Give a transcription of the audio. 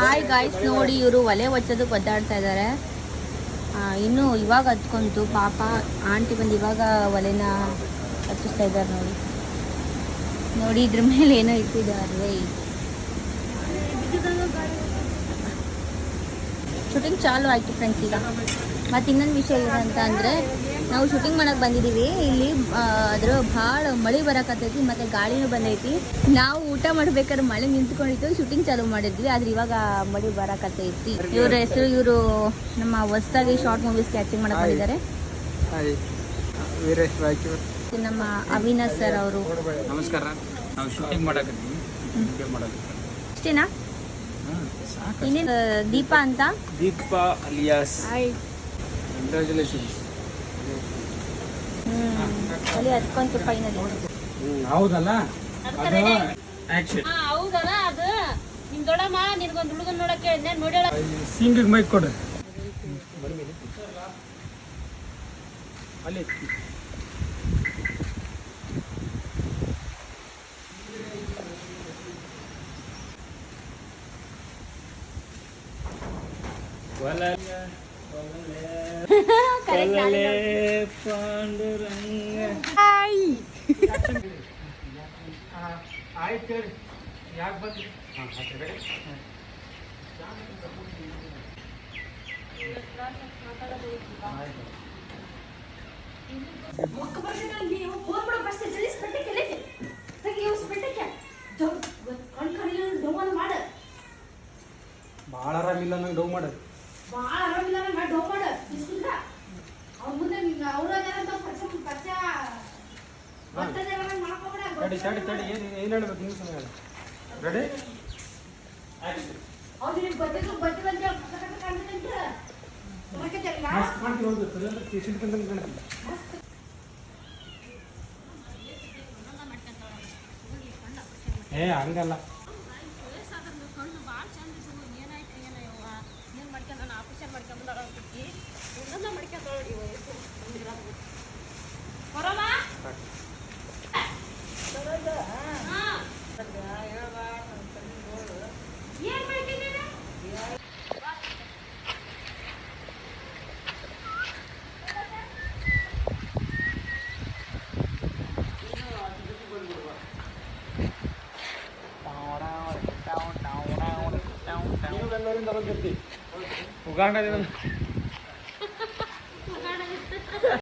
Hi guys, ನೋಡಿ ಇವರು ಒಲೆ ಒಚ್ಚೋದಕ್ಕೆ ಒದ್ದಾಡ್ತಾ ಇದ್ದಾರೆ. ಇನ್ನು ಇವಾಗ ಹತ್ಕೊಂತು ಪಾಪ. ಆಂಟಿ ಬಂದು ಇವಾಗ ಒಲೆನ ಹಚ್ಚಿಸ್ತಾ ಇದ್ದಾರೆ. ನೋಡಿ ನೋಡಿ ಇದ್ರ ಮೇಲೆ ಏನೋ ಇಟ್ಟಿದ್ದಾರೆ. ಶೂಟಿಂಗ್ ಚಾಲು ಆಯಿತು ಫ್ರೆಂಡ್ಸ್. ಈಗ ಮತ್ತು ಇನ್ನೊಂದು ವಿಷಯ ಏನಂತ ಅಂದರೆ, ನಾವು ಶೂಟಿಂಗ್ ಮಾಡೋಕೆ ಬಂದಿದ್ದೀವಿ. ಇಲ್ಲಿ ಅದ್ರ ಭಾಳ ಮಳೆ ಬರಕತ್ತೈತಿ ಮತ್ತು ಗಾಳಿನೂ ಬಂದೈತಿ. ನಾವು ಊಟ ಮಾಡ್ಬೇಕಾದ್ರೆ ಮಳೆ ನಿಂತ್ಕೊಂಡಿತ್ತು, ಶೂಟಿಂಗ್ ಚಾಲು ಮಾಡಿದ್ವಿ. ಆದ್ರೆ ಇವಾಗ ಮಳೆ ಬರಕತ್ತೈತಿ. ಇವ್ರ ಹೆಸರು, ಇವರು ನಮ್ಮ ಹೊಸದಾಗಿ ಶಾರ್ಟ್ ಮೂವೀಸ್ಗೆ ಆ್ಯಕ್ಟಿಂಗ್ ಮಾಡಕ್ಕೆ ಬಂದಿದ್ದಾರೆ. ನಮ್ಮ ಅವಿನಾಶ್ ಸರ್ ಅವರು. ನಮಸ್ಕಾರ. ನಾವು ಶೂಟಿಂಗ್ ಮಾಡಕತ್ತೀವಿ. ಅಷ್ಟೇನಾ? ಇನ್ನೇನು ದೀಪಾ ಅಂತ. ದೀಪಾ ಅಲಿಯಾಸ್. ಕಂಗ್ರ್ಯಾಚುಲೇಷನ್ಸ್. ಅಲ್ಲಿ ಹತ್ಕೊಂತು ಫೈನಲಿ. ಹೌದಲ್ಲ, ಆಕ್ಷನ್. ಹೌದಲ್ಲ, ಅದು ನಿಮ್ ದೊಡ್ಡಮ್ಮ ನಿನ್ಗೊಂದು ಹುಡುಗನ್ ನೋಡಕ್ಕೆ ಹೇಳಿದ್ನೆ, ನೋಡ್ಯಾಳ. ಸಿಂಗಿಗೆ ಮೈಕ್ ಕೊಡ್ರಿ. ಅಲ್ಲಿ ಆಯ್ತು ಯಾಕೆ ಬಂದ್ರಿ? ಭಾಳ ಆರಾಮಿಲ್ಲ ನಂಗೆ ಡೌ ಮಾಡ. ತಡಿ ತಡಿ ತಡಿ, ಏನು ಹೇಳ್ಬೇಕು ನೀವು ಸಮಯ ರೆಡಿ? ಏ ಹಂಗಲ್ಲ. ಉಗಾಂಡದಿಂದ